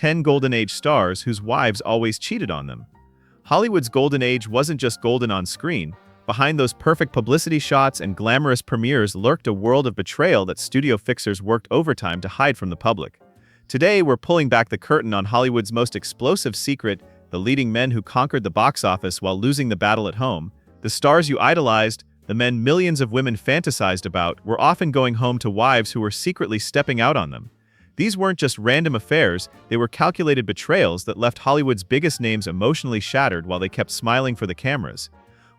10 Golden Age stars whose wives always cheated on them. Hollywood's Golden Age wasn't just golden on screen. Behind those perfect publicity shots and glamorous premieres lurked a world of betrayal that studio fixers worked overtime to hide from the public. Today, we're pulling back the curtain on Hollywood's most explosive secret, the leading men who conquered the box office while losing the battle at home. The stars you idolized, the men millions of women fantasized about, were often going home to wives who were secretly stepping out on them. These weren't just random affairs, they were calculated betrayals that left Hollywood's biggest names emotionally shattered while they kept smiling for the cameras.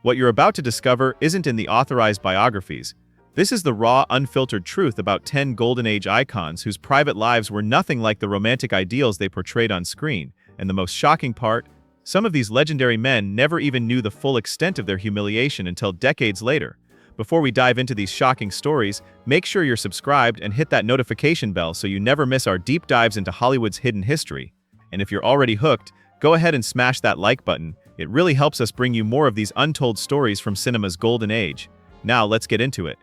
What you're about to discover isn't in the authorized biographies. This is the raw, unfiltered truth about 10 Golden Age icons whose private lives were nothing like the romantic ideals they portrayed on screen. And the most shocking part, some of these legendary men never even knew the full extent of their humiliation until decades later. Before we dive into these shocking stories, make sure you're subscribed and hit that notification bell so you never miss our deep dives into Hollywood's hidden history. And if you're already hooked, go ahead and smash that like button. It really helps us bring you more of these untold stories from cinema's golden age. Now let's get into it.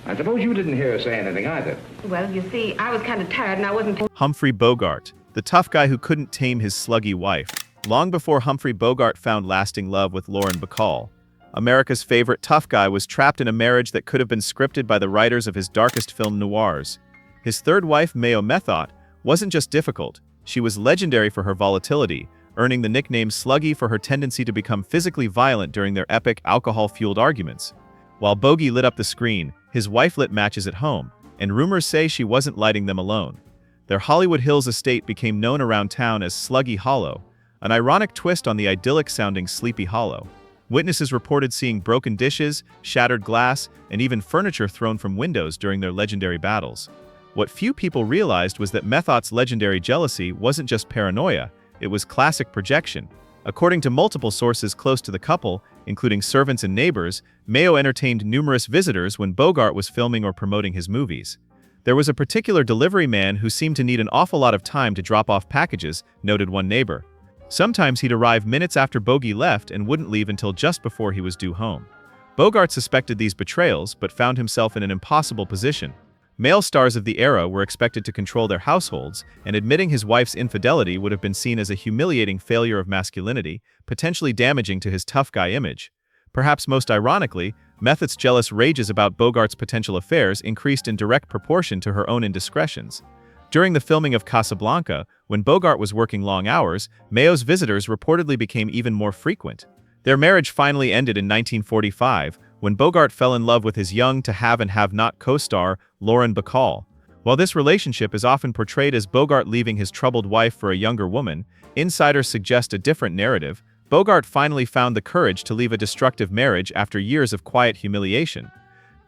I suppose you didn't hear her say anything either. Well, you see, I was kind of tired and I wasn't... Humphrey Bogart, the tough guy who couldn't tame his sluggy wife. Long before Humphrey Bogart found lasting love with Lauren Bacall, America's favorite tough guy was trapped in a marriage that could have been scripted by the writers of his darkest film noirs. His third wife, Mayo Methot, wasn't just difficult, she was legendary for her volatility, earning the nickname Sluggy for her tendency to become physically violent during their epic, alcohol-fueled arguments. While Bogey lit up the screen, his wife lit matches at home, and rumors say she wasn't lighting them alone. Their Hollywood Hills estate became known around town as Sluggy Hollow, an ironic twist on the idyllic-sounding Sleepy Hollow. Witnesses reported seeing broken dishes, shattered glass, and even furniture thrown from windows during their legendary battles. What few people realized was that Methot's legendary jealousy wasn't just paranoia, it was classic projection. According to multiple sources close to the couple, including servants and neighbors, Mayo entertained numerous visitors when Bogart was filming or promoting his movies. There was a particular delivery man who seemed to need an awful lot of time to drop off packages, noted one neighbor. Sometimes he'd arrive minutes after Bogey left and wouldn't leave until just before he was due home. Bogart suspected these betrayals but found himself in an impossible position. Male stars of the era were expected to control their households, and admitting his wife's infidelity would have been seen as a humiliating failure of masculinity, potentially damaging to his tough guy image. Perhaps most ironically, Methot's jealous rages about Bogart's potential affairs increased in direct proportion to her own indiscretions. During the filming of Casablanca, when Bogart was working long hours, Mayo's visitors reportedly became even more frequent. Their marriage finally ended in 1945, when Bogart fell in love with his young to have and have-not co-star, Lauren Bacall. While this relationship is often portrayed as Bogart leaving his troubled wife for a younger woman, insiders suggest a different narrative. Bogart finally found the courage to leave a destructive marriage after years of quiet humiliation.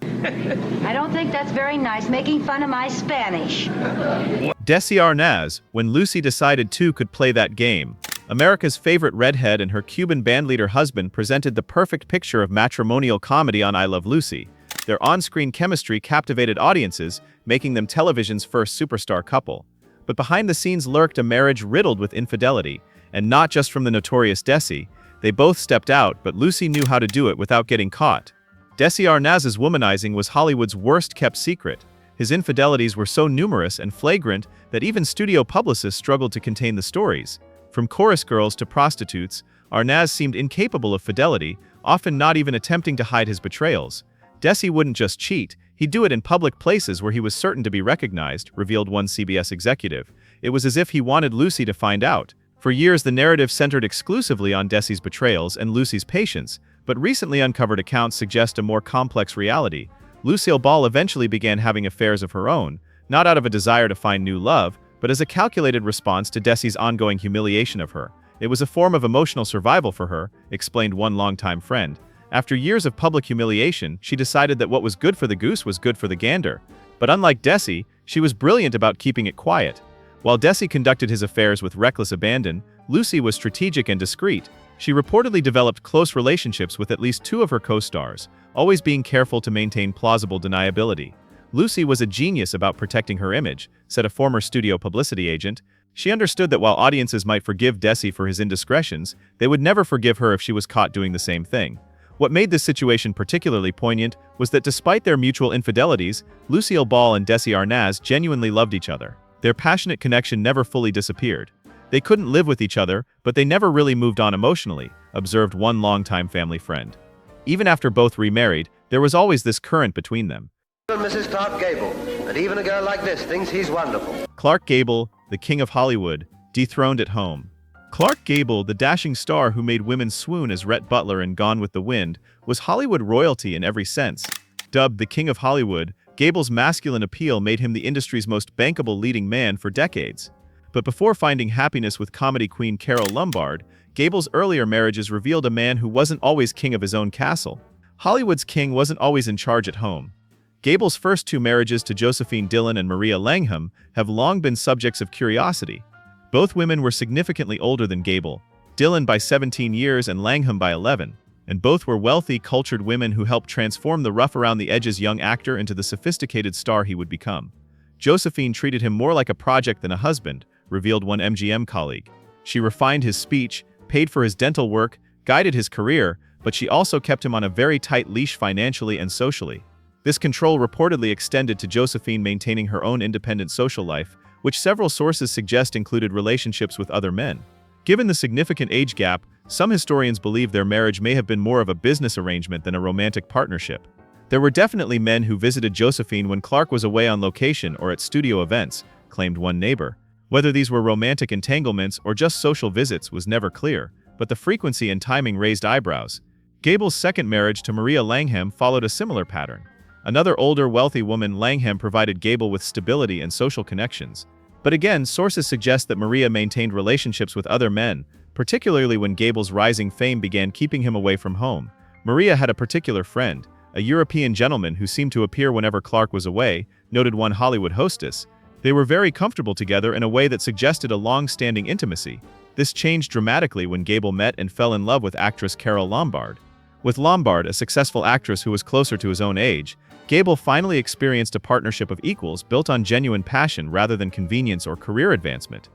I don't think that's very nice, making fun of my Spanish. Desi Arnaz, when Lucy decided two could play that game. America's favorite redhead and her Cuban bandleader husband presented the perfect picture of matrimonial comedy on I Love Lucy. Their on-screen chemistry captivated audiences, making them television's first superstar couple. But behind the scenes lurked a marriage riddled with infidelity, and not just from the notorious Desi. They both stepped out, but Lucy knew how to do it without getting caught. Desi Arnaz's womanizing was Hollywood's worst-kept secret. His infidelities were so numerous and flagrant that even studio publicists struggled to contain the stories. From chorus girls to prostitutes, Arnaz seemed incapable of fidelity, often not even attempting to hide his betrayals. Desi wouldn't just cheat, he'd do it in public places where he was certain to be recognized, revealed one CBS executive. It was as if he wanted Lucy to find out. For years, the narrative centered exclusively on Desi's betrayals and Lucy's patience, but recently uncovered accounts suggest a more complex reality. Lucille Ball eventually began having affairs of her own, not out of a desire to find new love, but as a calculated response to Desi's ongoing humiliation of her. It was a form of emotional survival for her, explained one longtime friend. After years of public humiliation, she decided that what was good for the goose was good for the gander. But unlike Desi, she was brilliant about keeping it quiet. While Desi conducted his affairs with reckless abandon, Lucy was strategic and discreet. She reportedly developed close relationships with at least two of her co-stars, always being careful to maintain plausible deniability. Lucy was a genius about protecting her image, said a former studio publicity agent. She understood that while audiences might forgive Desi for his indiscretions, they would never forgive her if she was caught doing the same thing. What made this situation particularly poignant was that despite their mutual infidelities, Lucille Ball and Desi Arnaz genuinely loved each other. Their passionate connection never fully disappeared. They couldn't live with each other, but they never really moved on emotionally, observed one longtime family friend. Even after both remarried, there was always this current between them. Mrs. Clark Gable, and even a girl like this thinks he's wonderful. Clark Gable, the king of Hollywood, dethroned at home. Clark Gable, the dashing star who made women swoon as Rhett Butler in Gone with the Wind, was Hollywood royalty in every sense. Dubbed the King of Hollywood, Gable's masculine appeal made him the industry's most bankable leading man for decades. But before finding happiness with comedy queen Carole Lombard, Gable's earlier marriages revealed a man who wasn't always king of his own castle. Hollywood's king wasn't always in charge at home. Gable's first two marriages to Josephine Dillon and Maria Langham have long been subjects of curiosity. Both women were significantly older than Gable, Dillon by 17 years and Langham by 11, and both were wealthy, cultured women who helped transform the rough-around-the-edges young actor into the sophisticated star he would become. Josephine treated him more like a project than a husband, revealed one MGM colleague. She refined his speech, paid for his dental work, guided his career, but she also kept him on a very tight leash financially and socially. This control reportedly extended to Josephine maintaining her own independent social life, which several sources suggest included relationships with other men. Given the significant age gap, some historians believe their marriage may have been more of a business arrangement than a romantic partnership. There were definitely men who visited Josephine when Clark was away on location or at studio events, claimed one neighbor. Whether these were romantic entanglements or just social visits was never clear, but the frequency and timing raised eyebrows. Gable's second marriage to Maria Langham followed a similar pattern. Another older, wealthy woman, Langham provided Gable with stability and social connections. But again, sources suggest that Maria maintained relationships with other men, particularly when Gable's rising fame began keeping him away from home. Maria had a particular friend, a European gentleman who seemed to appear whenever Clark was away, noted one Hollywood hostess. They were very comfortable together in a way that suggested a long-standing intimacy. This changed dramatically when Gable met and fell in love with actress Carole Lombard. With Lombard, a successful actress who was closer to his own age, Gable finally experienced a partnership of equals built on genuine passion rather than convenience or career advancement.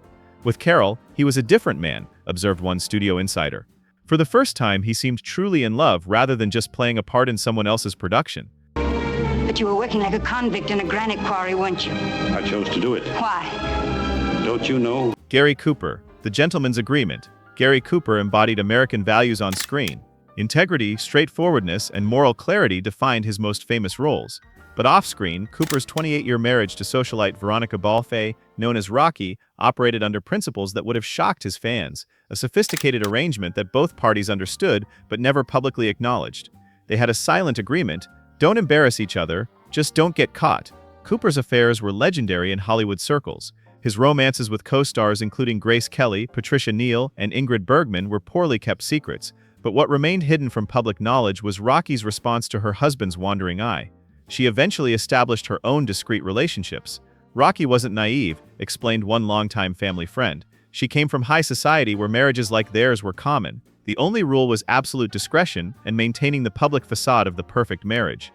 With Carole, he was a different man, observed one studio insider. For the first time, he seemed truly in love rather than just playing a part in someone else's production. But you were working like a convict in a granite quarry, weren't you? I chose to do it. Why? Don't you know? Gary Cooper, The Gentleman's Agreement. Gary Cooper embodied American values on screen. Integrity, straightforwardness, and moral clarity defined his most famous roles. But off-screen, Cooper's 28-year marriage to socialite Veronica Balfe, known as Rocky, operated under principles that would have shocked his fans, a sophisticated arrangement that both parties understood but never publicly acknowledged. They had a silent agreement: don't embarrass each other, just don't get caught. Cooper's affairs were legendary in Hollywood circles. His romances with co-stars including Grace Kelly, Patricia Neal, and Ingrid Bergman were poorly kept secrets, but what remained hidden from public knowledge was Rocky's response to her husband's wandering eye. She eventually established her own discreet relationships. Rocky wasn't naive, explained one longtime family friend. She came from high society where marriages like theirs were common. The only rule was absolute discretion and maintaining the public facade of the perfect marriage.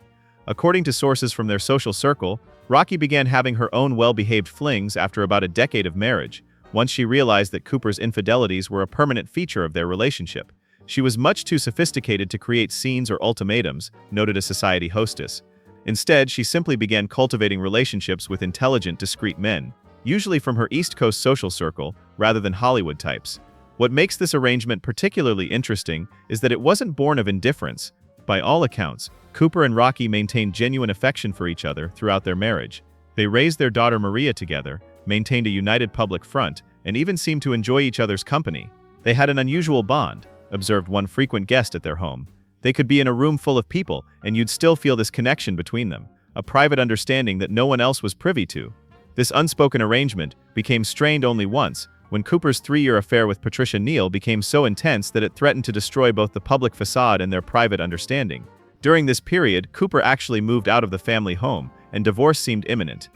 According to sources from their social circle, Rocky began having her own well-behaved flings after about a decade of marriage, once she realized that Cooper's infidelities were a permanent feature of their relationship. She was much too sophisticated to create scenes or ultimatums, noted a society hostess. Instead, she simply began cultivating relationships with intelligent, discreet men, usually from her East Coast social circle, rather than Hollywood types. What makes this arrangement particularly interesting is that it wasn't born of indifference. By all accounts, Cooper and Rocky maintained genuine affection for each other throughout their marriage. They raised their daughter Maria together, maintained a united public front, and even seemed to enjoy each other's company. They had an unusual bond, observed one frequent guest at their home. They could be in a room full of people, and you'd still feel this connection between them, a private understanding that no one else was privy to. This unspoken arrangement became strained only once, when Cooper's 3-year affair with Patricia Neal became so intense that it threatened to destroy both the public facade and their private understanding. During this period, Cooper actually moved out of the family home, and divorce seemed imminent.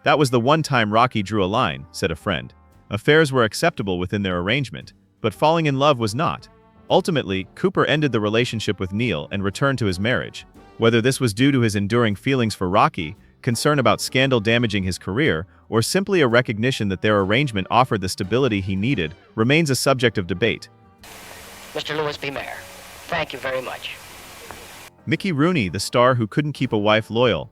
That was the one time Rocky drew a line, said a friend. Affairs were acceptable within their arrangement, but falling in love was not. Ultimately, Cooper ended the relationship with Neal and returned to his marriage. Whether this was due to his enduring feelings for Rocky, concern about scandal damaging his career, or simply a recognition that their arrangement offered the stability he needed, remains a subject of debate. Mr. Louis B. Mayer, thank you very much. Mickey Rooney, the star who couldn't keep a wife loyal.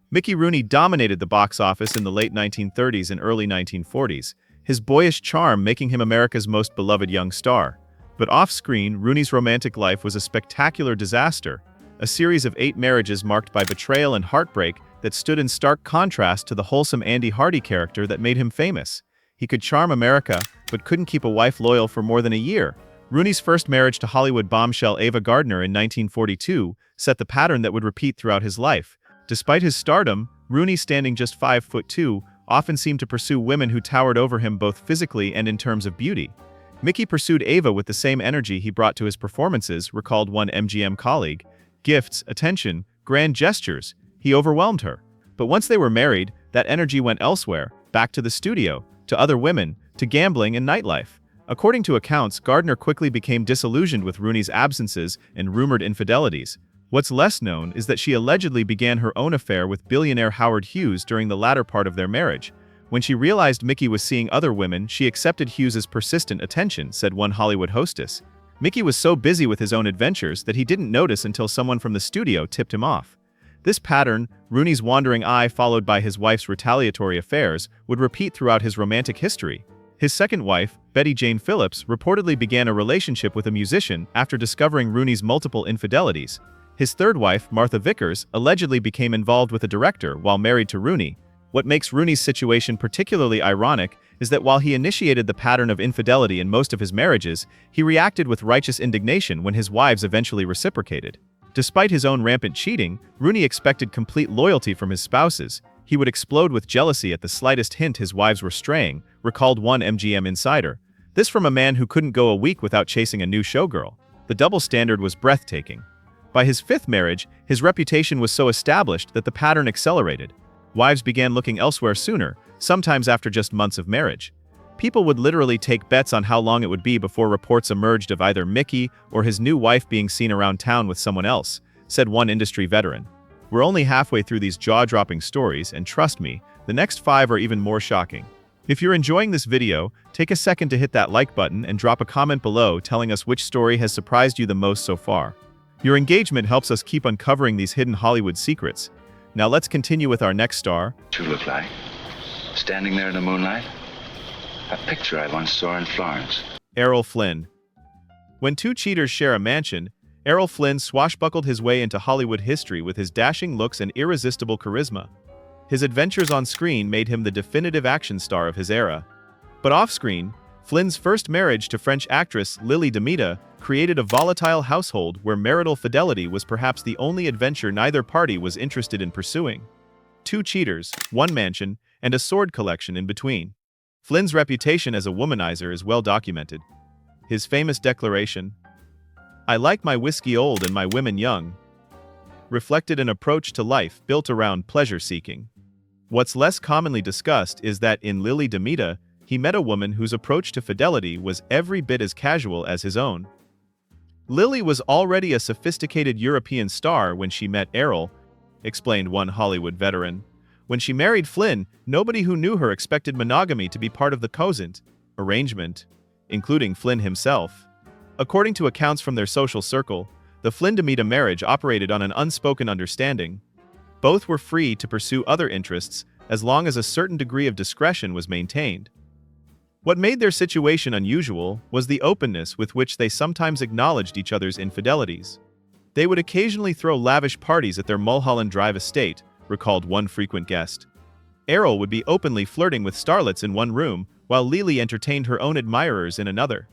Mickey Rooney dominated the box office in the late 1930s and early 1940s. his boyish charm making him America's most beloved young star. But off-screen, Rooney's romantic life was a spectacular disaster, a series of 8 marriages marked by betrayal and heartbreak that stood in stark contrast to the wholesome Andy Hardy character that made him famous. He could charm America, but couldn't keep a wife loyal for more than a year. Rooney's first marriage to Hollywood bombshell Ava Gardner in 1942 set the pattern that would repeat throughout his life. Despite his stardom, Rooney, standing just 5'2", often seemed to pursue women who towered over him both physically and in terms of beauty. Mickey pursued Ava with the same energy he brought to his performances, recalled one MGM colleague. Gifts, attention, grand gestures. He overwhelmed her. But once they were married, that energy went elsewhere, back to the studio, to other women, to gambling and nightlife. According to accounts, Gardner quickly became disillusioned with Rooney's absences and rumored infidelities. What's less known is that she allegedly began her own affair with billionaire Howard Hughes during the latter part of their marriage. When she realized Mickey was seeing other women, she accepted Hughes's persistent attention, said one Hollywood hostess. Mickey was so busy with his own adventures that he didn't notice until someone from the studio tipped him off. This pattern, Rooney's wandering eye followed by his wife's retaliatory affairs, would repeat throughout his romantic history. His second wife, Betty Jane Phillips, reportedly began a relationship with a musician after discovering Rooney's multiple infidelities. His third wife, Martha Vickers, allegedly became involved with a director while married to Rooney. What makes Rooney's situation particularly ironic is that while he initiated the pattern of infidelity in most of his marriages, he reacted with righteous indignation when his wives eventually reciprocated. Despite his own rampant cheating, Rooney expected complete loyalty from his spouses. He would explode with jealousy at the slightest hint his wives were straying, recalled one MGM insider. This from a man who couldn't go a week without chasing a new showgirl. The double standard was breathtaking. By his fifth marriage, his reputation was so established that the pattern accelerated. Wives began looking elsewhere sooner, sometimes after just months of marriage. People would literally take bets on how long it would be before reports emerged of either Mickey or his new wife being seen around town with someone else, said one industry veteran. We're only halfway through these jaw-dropping stories, and trust me, the next 5 are even more shocking. If you're enjoying this video, take a second to hit that like button and drop a comment below telling us which story has surprised you the most so far. Your engagement helps us keep uncovering these hidden Hollywood secrets. Now let's continue with our next star. You look like, standing there in the moonlight, a picture I once saw in Florence. Errol Flynn. When two cheaters share a mansion, Errol Flynn swashbuckled his way into Hollywood history with his dashing looks and irresistible charisma. His adventures on screen made him the definitive action star of his era. But off-screen, Flynn's first marriage to French actress Lily Demita created a volatile household where marital fidelity was perhaps the only adventure neither party was interested in pursuing. 2 cheaters, 1 mansion, and a sword collection in between. Flynn's reputation as a womanizer is well documented. His famous declaration, "I like my whiskey old and my women young," reflected an approach to life built around pleasure-seeking. What's less commonly discussed is that in Lily Demita, he met a woman whose approach to fidelity was every bit as casual as his own. Lily was already a sophisticated European star when she met Errol, explained one Hollywood veteran. When she married Flynn, nobody who knew her expected monogamy to be part of the cosent arrangement, including Flynn himself. According to accounts from their social circle, the Flynn-Demita marriage operated on an unspoken understanding. Both were free to pursue other interests as long as a certain degree of discretion was maintained. What made their situation unusual was the openness with which they sometimes acknowledged each other's infidelities. They would occasionally throw lavish parties at their Mulholland Drive estate, recalled one frequent guest. Errol would be openly flirting with starlets in one room, while Lily entertained her own admirers in another.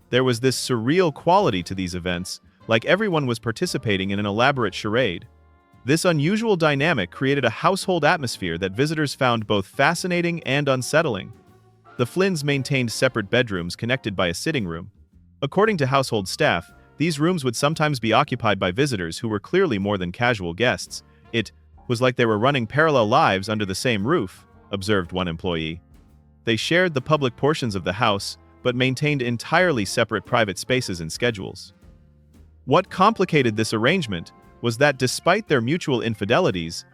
There was this surreal quality to these events, like everyone was participating in an elaborate charade. This unusual dynamic created a household atmosphere that visitors found both fascinating and unsettling. The Flynns maintained separate bedrooms connected by a sitting room. According to household staff, these rooms would sometimes be occupied by visitors who were clearly more than casual guests. It was like they were running parallel lives under the same roof, observed one employee. They shared the public portions of the house, but maintained entirely separate private spaces and schedules. What complicated this arrangement was that despite their mutual infidelities,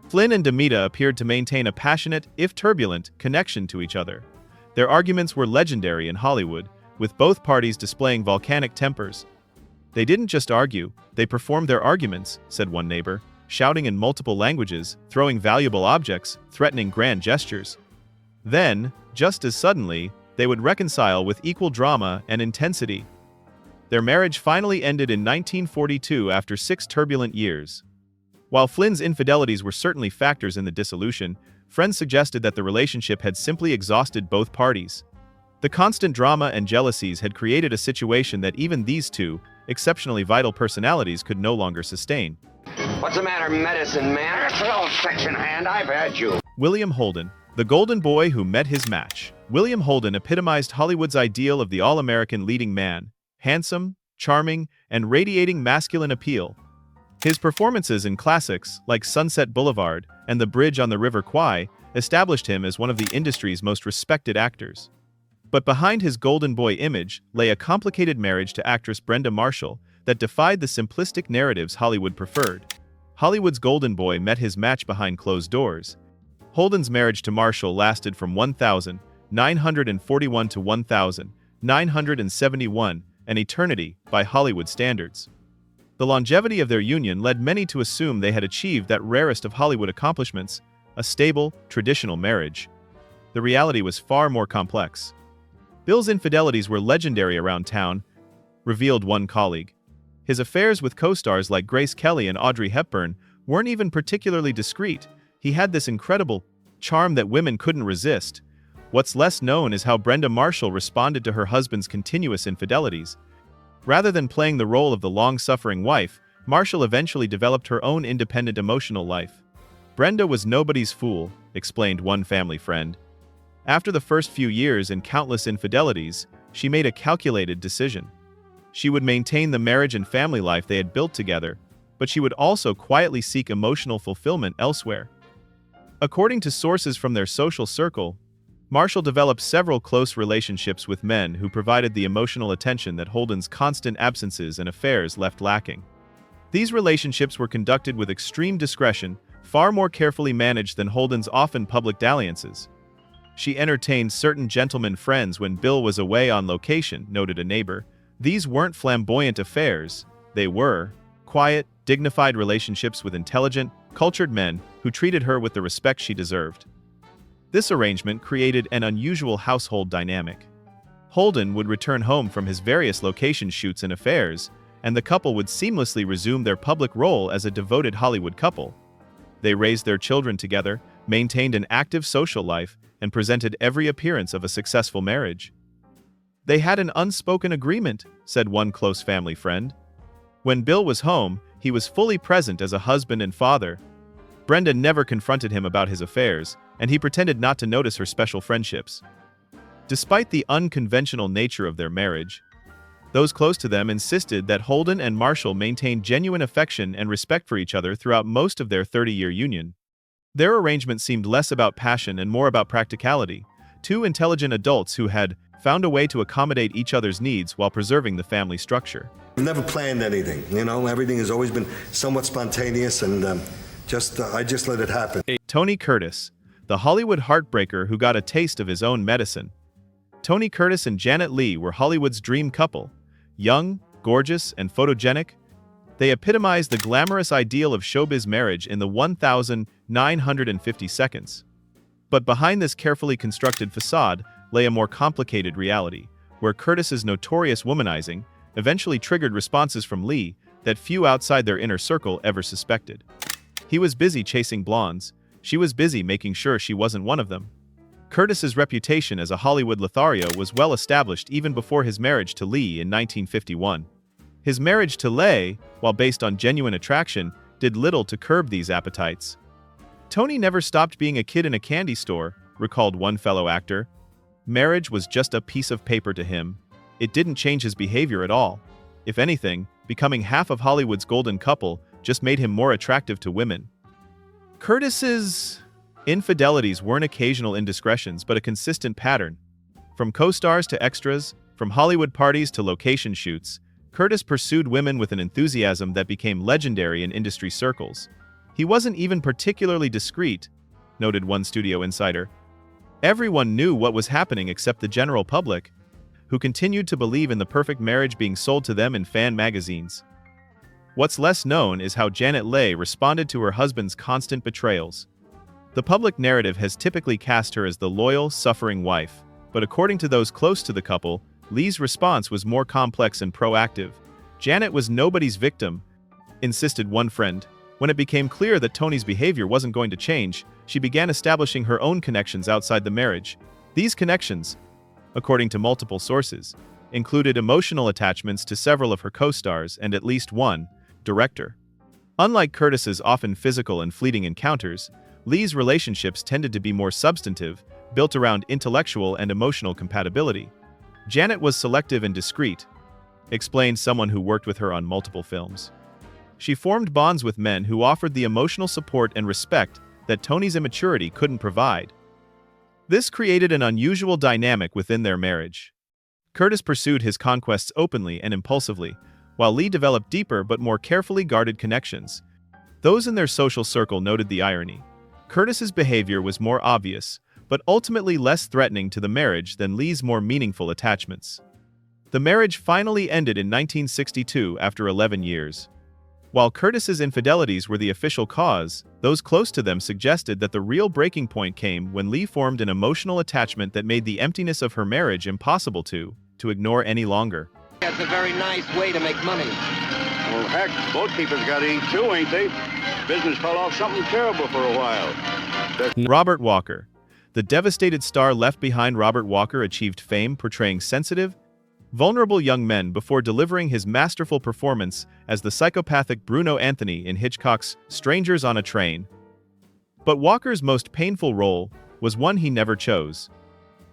Flynn and Demita appeared to maintain a passionate, if turbulent, connection to each other. Their arguments were legendary in Hollywood, with both parties displaying volcanic tempers. They didn't just argue, they performed their arguments, said one neighbor, shouting in multiple languages, throwing valuable objects, threatening grand gestures. Then, just as suddenly, they would reconcile with equal drama and intensity. Their marriage finally ended in 1942 after 6 turbulent years. While Flynn's infidelities were certainly factors in the dissolution, friends suggested that the relationship had simply exhausted both parties. The constant drama and jealousies had created a situation that even these two, exceptionally vital personalities, could no longer sustain. What's the matter, medicine man? Little section hand, I've had you. William Holden, the golden boy who met his match. William Holden epitomized Hollywood's ideal of the all-American leading man, handsome, charming, and radiating masculine appeal. His performances in classics like Sunset Boulevard and The Bridge on the River Kwai established him as one of the industry's most respected actors. But behind his golden boy image lay a complicated marriage to actress Brenda Marshall that defied the simplistic narratives Hollywood preferred. Hollywood's golden boy met his match behind closed doors. Holden's marriage to Marshall lasted from 1941 to 1971, an eternity by Hollywood standards. The longevity of their union led many to assume they had achieved that rarest of Hollywood accomplishments, a stable, traditional marriage. The reality was far more complex. Bill's infidelities were legendary around town, revealed one colleague. His affairs with co-stars like Grace Kelly and Audrey Hepburn weren't even particularly discreet. He had this incredible charm that women couldn't resist. What's less known is how Brenda Marshall responded to her husband's continuous infidelities. Rather than playing the role of the long-suffering wife, Marshall eventually developed her own independent emotional life. Brenda was nobody's fool, explained one family friend. After the first few years and countless infidelities, she made a calculated decision. She would maintain the marriage and family life they had built together, but she would also quietly seek emotional fulfillment elsewhere. According to sources from their social circle, Marshall developed several close relationships with men who provided the emotional attention that Holden's constant absences and affairs left lacking. These relationships were conducted with extreme discretion, far more carefully managed than Holden's often public dalliances. She entertained certain gentlemen friends when Bill was away on location, noted a neighbor. These weren't flamboyant affairs, they were quiet, dignified relationships with intelligent, cultured men who treated her with the respect she deserved. This arrangement created an unusual household dynamic. Holden would return home from his various location shoots and affairs, and the couple would seamlessly resume their public role as a devoted Hollywood couple. They raised their children together, maintained an active social life, and presented every appearance of a successful marriage. They had an unspoken agreement, said one close family friend. When Bill was home, he was fully present as a husband and father. Brenda never confronted him about his affairs, and he pretended not to notice her special friendships. Despite the unconventional nature of their marriage, those close to them insisted that Holden and Marshall maintained genuine affection and respect for each other throughout most of their 30-year union. Their arrangement seemed less about passion and more about practicality, two intelligent adults who had found a way to accommodate each other's needs while preserving the family structure. I've never planned anything, everything has always been somewhat spontaneous and I just let it happen. Tony Curtis, the Hollywood heartbreaker who got a taste of his own medicine. Tony Curtis and Janet Leigh were Hollywood's dream couple. Young, gorgeous, and photogenic, they epitomized the glamorous ideal of showbiz marriage in the 1,950 seconds. But behind this carefully constructed facade lay a more complicated reality, where Curtis's notorious womanizing eventually triggered responses from Leigh that few outside their inner circle ever suspected. He was busy chasing blondes, she was busy making sure she wasn't one of them. Curtis's reputation as a Hollywood Lothario was well established even before his marriage to Leigh in 1951. His marriage to Leigh, while based on genuine attraction, did little to curb these appetites. Tony never stopped being a kid in a candy store, recalled one fellow actor. Marriage was just a piece of paper to him. It didn't change his behavior at all. If anything, becoming half of Hollywood's golden couple just made him more attractive to women. Curtis's infidelities weren't occasional indiscretions but a consistent pattern. From co-stars to extras, from Hollywood parties to location shoots, Curtis pursued women with an enthusiasm that became legendary in industry circles. He wasn't even particularly discreet, noted one studio insider. Everyone knew what was happening except the general public, who continued to believe in the perfect marriage being sold to them in fan magazines. What's less known is how Janet Leigh responded to her husband's constant betrayals. The public narrative has typically cast her as the loyal, suffering wife, but according to those close to the couple, Lee's response was more complex and proactive. Janet was nobody's victim, insisted one friend. When it became clear that Tony's behavior wasn't going to change, she began establishing her own connections outside the marriage. These connections, according to multiple sources, included emotional attachments to several of her co-stars and at least one director. Unlike Curtis's often physical and fleeting encounters, Lee's relationships tended to be more substantive, built around intellectual and emotional compatibility. Janet was selective and discreet, explained someone who worked with her on multiple films. She formed bonds with men who offered the emotional support and respect that Tony's immaturity couldn't provide. This created an unusual dynamic within their marriage. Curtis pursued his conquests openly and impulsively, while Lee developed deeper but more carefully guarded connections. Those in their social circle noted the irony. Curtis's behavior was more obvious, but ultimately less threatening to the marriage than Lee's more meaningful attachments. The marriage finally ended in 1962 after 11 years. While Curtis's infidelities were the official cause, those close to them suggested that the real breaking point came when Lee formed an emotional attachment that made the emptiness of her marriage impossible to ignore any longer. That's a very nice way to make money. Well, heck, boatkeepers got to eat too, ain't they? Business fell off something terrible for a while. Robert Walker. The devastated star left behind. Robert Walker achieved fame portraying sensitive, vulnerable young men before delivering his masterful performance as the psychopathic Bruno Anthony in Hitchcock's Strangers on a Train. But Walker's most painful role was one he never chose.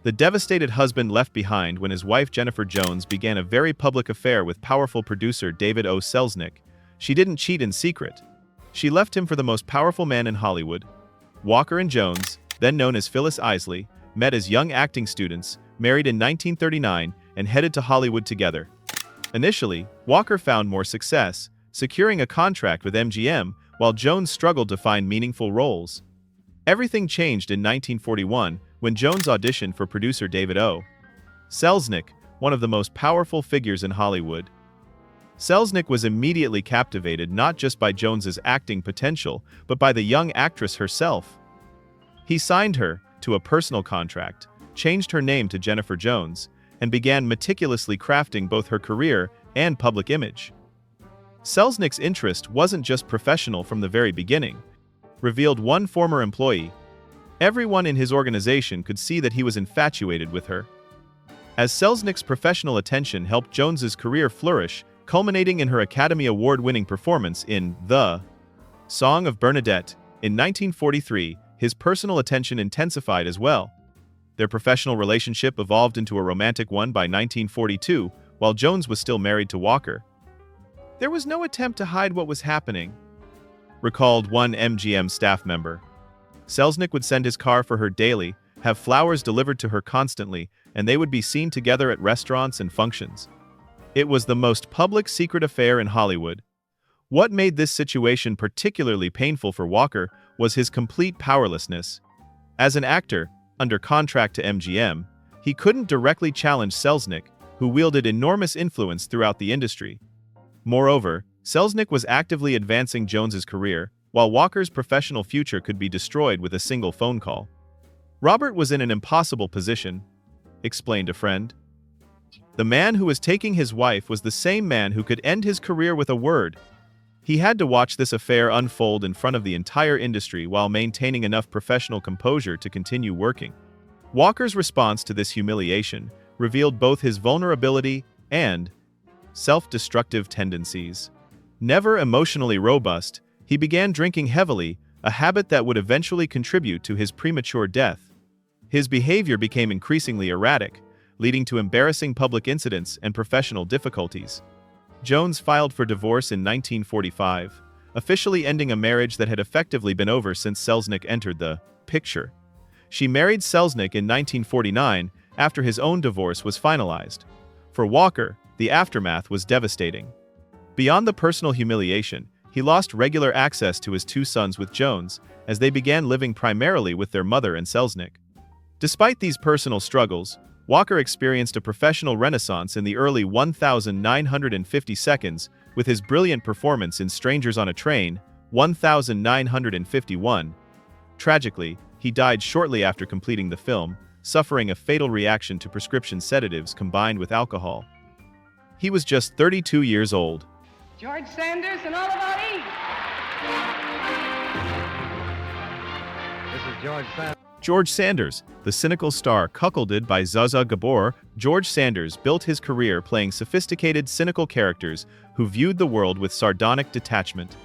The devastated husband left behind when his wife Jennifer Jones began a very public affair with powerful producer David O. Selznick. She didn't cheat in secret. She left him for the most powerful man in Hollywood. Walker and Jones, then known as Phyllis Isley, met as young acting students, married in 1939, and headed to Hollywood together. Initially, Walker found more success, securing a contract with MGM, while Jones struggled to find meaningful roles. Everything changed in 1941 when Jones auditioned for producer David O. Selznick, one of the most powerful figures in Hollywood. Selznick was immediately captivated not just by Jones's acting potential, but by the young actress herself. He signed her to a personal contract, changed her name to Jennifer Jones, and began meticulously crafting both her career and public image. Selznick's interest wasn't just professional from the very beginning, revealed one former employee. Everyone in his organization could see that he was infatuated with her. As Selznick's professional attention helped Jones's career flourish, culminating in her Academy Award-winning performance in The Song of Bernadette in 1943, his personal attention intensified as well. Their professional relationship evolved into a romantic one by 1942, while Jones was still married to Walker. There was no attempt to hide what was happening, recalled one MGM staff member. Selznick would send his car for her daily, have flowers delivered to her constantly, and they would be seen together at restaurants and functions. It was the most public secret affair in Hollywood. What made this situation particularly painful for Walker was his complete powerlessness. As an actor, under contract to MGM, he couldn't directly challenge Selznick, who wielded enormous influence throughout the industry. Moreover, Selznick was actively advancing Jones's career, while Walker's professional future could be destroyed with a single phone call. Robert was in an impossible position, explained a friend. The man who was taking his wife was the same man who could end his career with a word. He had to watch this affair unfold in front of the entire industry while maintaining enough professional composure to continue working. Walker's response to this humiliation revealed both his vulnerability and self-destructive tendencies. Never emotionally robust, he began drinking heavily, a habit that would eventually contribute to his premature death. His behavior became increasingly erratic, leading to embarrassing public incidents and professional difficulties. Jones filed for divorce in 1945, officially ending a marriage that had effectively been over since Selznick entered the picture. She married Selznick in 1949 after his own divorce was finalized. For Walker, the aftermath was devastating. Beyond the personal humiliation, he lost regular access to his two sons with Jones, as they began living primarily with their mother and Selznick. Despite these personal struggles, Walker experienced a professional renaissance in the early 1950 seconds with his brilliant performance in Strangers on a Train, 1951. Tragically, he died shortly after completing the film, suffering a fatal reaction to prescription sedatives combined with alcohol. He was just 32 years old. George Sanders and All About Eve. This is George Sanders. George Sanders, the cynical star cuckolded by Zsa Zsa Gabor, George Sanders built his career playing sophisticated, cynical characters who viewed the world with sardonic detachment.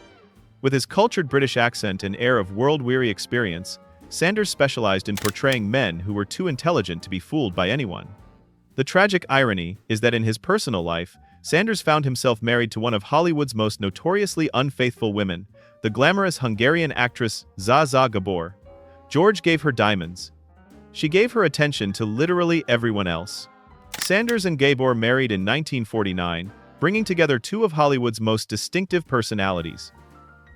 With his cultured British accent and air of world-weary experience, Sanders specialized in portraying men who were too intelligent to be fooled by anyone. The tragic irony is that in his personal life, Sanders found himself married to one of Hollywood's most notoriously unfaithful women, the glamorous Hungarian actress Zsa Zsa Gabor. George gave her diamonds. She gave her attention to literally everyone else. Sanders and Gabor married in 1949, bringing together two of Hollywood's most distinctive personalities.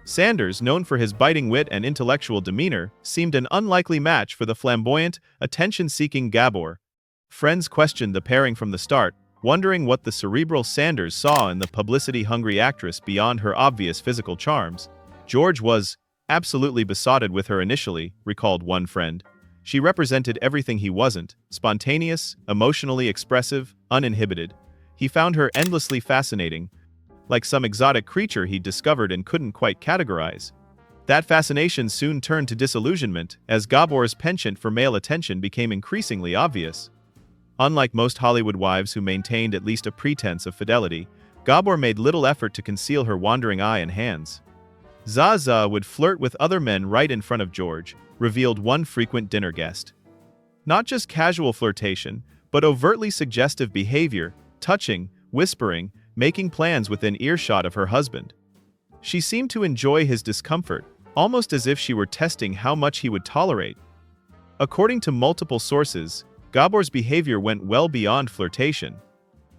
Sanders, known for his biting wit and intellectual demeanor, seemed an unlikely match for the flamboyant, attention-seeking Gabor. Friends questioned the pairing from the start, wondering what the cerebral Sanders saw in the publicity-hungry actress beyond her obvious physical charms. George was absolutely besotted with her initially, recalled one friend. She represented everything he wasn't: spontaneous, emotionally expressive, uninhibited. He found her endlessly fascinating, like some exotic creature he'd discovered and couldn't quite categorize. That fascination soon turned to disillusionment as Gabor's penchant for male attention became increasingly obvious. Unlike most Hollywood wives who maintained at least a pretense of fidelity, Gabor made little effort to conceal her wandering eye and hands. Zsa Zsa would flirt with other men right in front of George, revealed one frequent dinner guest. Not just casual flirtation, but overtly suggestive behavior, touching, whispering, making plans within earshot of her husband. She seemed to enjoy his discomfort, almost as if she were testing how much he would tolerate. According to multiple sources, Gabor's behavior went well beyond flirtation.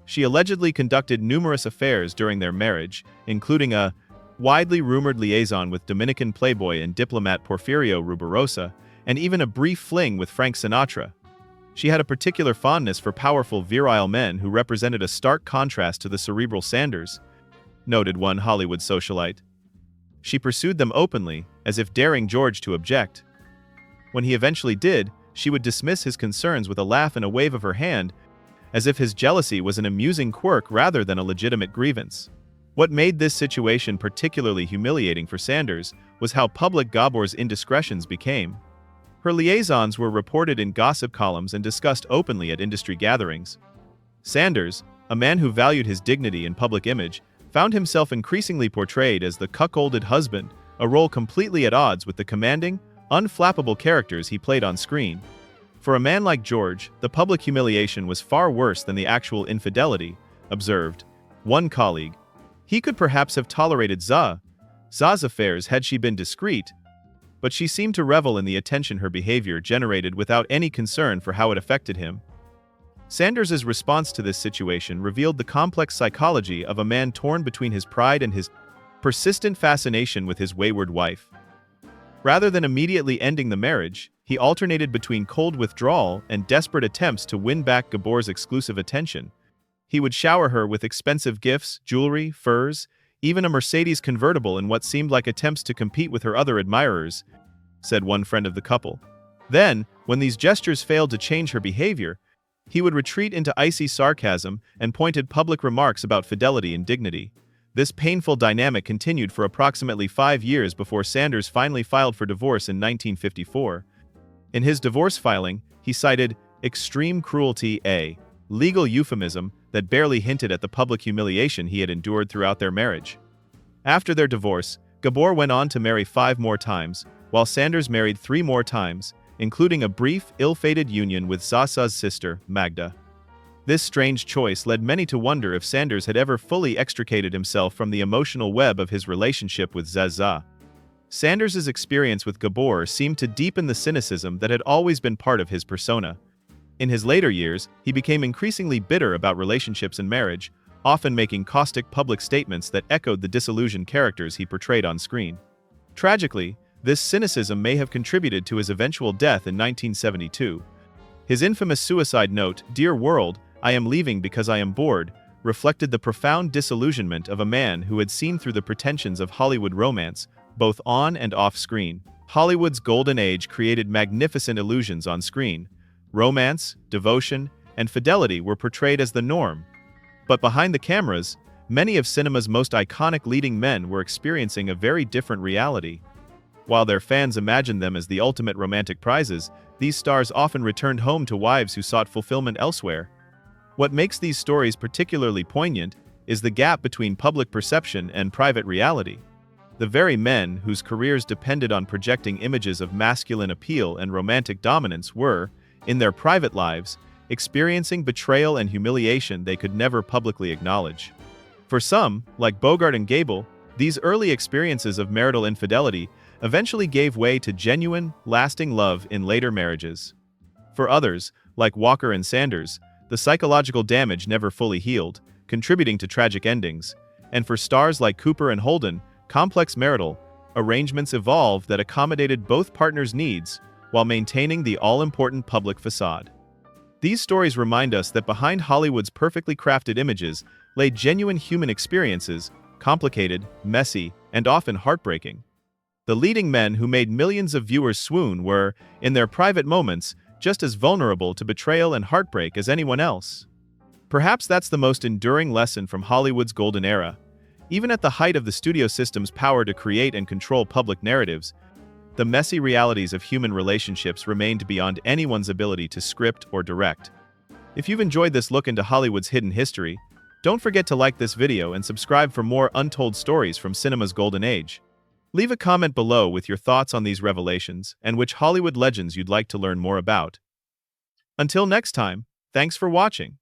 She allegedly conducted numerous affairs during their marriage, including a widely rumored liaison with Dominican playboy and diplomat Porfirio Rubirosa, and even a brief fling with Frank Sinatra. She had a particular fondness for powerful, virile men who represented a stark contrast to the cerebral Sanders, noted one Hollywood socialite. She pursued them openly, as if daring George to object. When he eventually did, she would dismiss his concerns with a laugh and a wave of her hand, as if his jealousy was an amusing quirk rather than a legitimate grievance. What made this situation particularly humiliating for Sanders was how public Gabor's indiscretions became. Her liaisons were reported in gossip columns and discussed openly at industry gatherings. Sanders, a man who valued his dignity and public image, found himself increasingly portrayed as the cuckolded husband, a role completely at odds with the commanding, unflappable characters he played on screen. For a man like George, the public humiliation was far worse than the actual infidelity, observed one colleague. He could perhaps have tolerated Zsa's affairs had she been discreet, but she seemed to revel in the attention her behavior generated without any concern for how it affected him. Sanders's response to this situation revealed the complex psychology of a man torn between his pride and his persistent fascination with his wayward wife. Rather than immediately ending the marriage, he alternated between cold withdrawal and desperate attempts to win back Gabor's exclusive attention. He would shower her with expensive gifts, jewelry, furs, even a Mercedes convertible in what seemed like attempts to compete with her other admirers, said one friend of the couple. Then, when these gestures failed to change her behavior, he would retreat into icy sarcasm and pointed public remarks about fidelity and dignity. This painful dynamic continued for approximately 5 years before Sanders finally filed for divorce in 1954. In his divorce filing, he cited extreme cruelty, a legal euphemism that barely hinted at the public humiliation he had endured throughout their marriage. After their divorce, Gabor went on to marry 5 more times, while Sanders married 3 more times, including a brief, ill-fated union with Zsa's sister, Magda. This strange choice led many to wonder if Sanders had ever fully extricated himself from the emotional web of his relationship with Zsa. Sanders's experience with Gabor seemed to deepen the cynicism that had always been part of his persona. In his later years, he became increasingly bitter about relationships and marriage, often making caustic public statements that echoed the disillusioned characters he portrayed on screen. Tragically, this cynicism may have contributed to his eventual death in 1972. His infamous suicide note, "Dear World, I am leaving because I am bored," reflected the profound disillusionment of a man who had seen through the pretensions of Hollywood romance, both on and off screen. Hollywood's golden age created magnificent illusions on screen. Romance, devotion, and fidelity were portrayed as the norm. But behind the cameras, many of cinema's most iconic leading men were experiencing a very different reality. While their fans imagined them as the ultimate romantic prizes, these stars often returned home to wives who sought fulfillment elsewhere. What makes these stories particularly poignant is the gap between public perception and private reality. The very men whose careers depended on projecting images of masculine appeal and romantic dominance were, in their private lives, experiencing betrayal and humiliation they could never publicly acknowledge. For some, like Bogart and Gable, these early experiences of marital infidelity eventually gave way to genuine, lasting love in later marriages. For others, like Walker and Sanders, the psychological damage never fully healed, contributing to tragic endings. And for stars like Cooper and Holden, complex marital arrangements evolved that accommodated both partners' needs while maintaining the all-important public facade. These stories remind us that behind Hollywood's perfectly crafted images lay genuine human experiences, complicated, messy, and often heartbreaking. The leading men who made millions of viewers swoon were, in their private moments, just as vulnerable to betrayal and heartbreak as anyone else. Perhaps that's the most enduring lesson from Hollywood's golden era. Even at the height of the studio system's power to create and control public narratives, the messy realities of human relationships remained beyond anyone's ability to script or direct. If you've enjoyed this look into Hollywood's hidden history, don't forget to like this video and subscribe for more untold stories from cinema's golden age. Leave a comment below with your thoughts on these revelations and which Hollywood legends you'd like to learn more about. Until next time, thanks for watching.